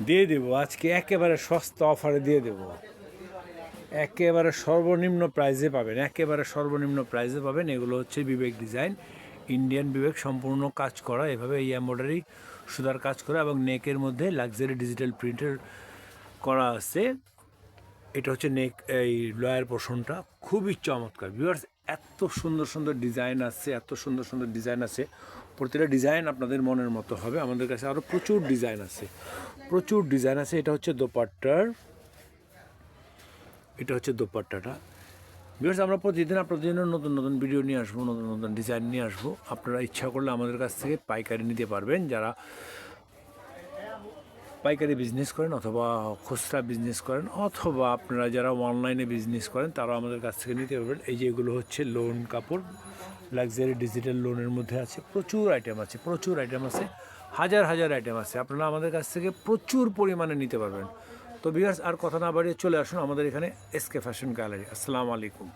দিয়ে দেবো আজকে একেবারে সস্তা অফারে দিয়ে দেবো, একেবারে সর্বনিম্ন প্রাইসে পাবেন, একেবারে সর্বনিম্ন প্রাইসে পাবেন। এগুলো হচ্ছে বিবেক ডিজাইন, ইন্ডিয়ান বিবেক, সম্পূর্ণ কাজ করা এভাবে, এই এমব্রয়ডারি সুতার কাজ করা এবং নেকের মধ্যে লাক্সারি ডিজিটাল প্রিন্টের করা আছে। এটা হচ্ছে নেক, এই লয়ার পোর্শনটা খুবই চমৎকার ভিউয়ার্স। এত সুন্দর সুন্দর ডিজাইন আছে, এত সুন্দর সুন্দর ডিজাইন আছে, প্রতিটা ডিজাইন আপনাদের মনের মতো হবে। আমাদের কাছে আরও প্রচুর ডিজাইন আছে, প্রচুর ডিজাইন আছে। এটা হচ্ছে দোপাট্টার, এটা হচ্ছে দোপাট্টাটা। ভিউয়ার্স আমরা প্রতিদিন আপনাদের জন্য নতুন নতুন ভিডিও নিয়ে আসবো, নতুন নতুন ডিজাইন নিয়ে আসবো। আপনারা ইচ্ছা করলে আমাদের কাছ থেকে পাইকারি নিতে পারবেন, যারা পাইকারি বিজনেস করেন অথবা খুচরা বিজনেস করেন, অথবা আপনারা যারা অনলাইনে বিজনেস করেন তারাও আমাদের কাছ থেকে নিতে পারবেন। এই যে এগুলো হচ্ছে লোন কাপড়, লাক্সারি ডিজিটাল লোনের মধ্যে আছে, প্রচুর আইটেম আছে, প্রচুর আইটেম আছে, হাজার হাজার আইটেম আছে। আপনারা আমাদের কাছ থেকে প্রচুর পরিমাণে নিতে পারবেন। তো ভিউয়ার্স আর কথা না বাড়িয়ে চলে আসুন আমাদের এখানে এসকে ফ্যাশন গ্যালারি। আসসালামু আলাইকুম।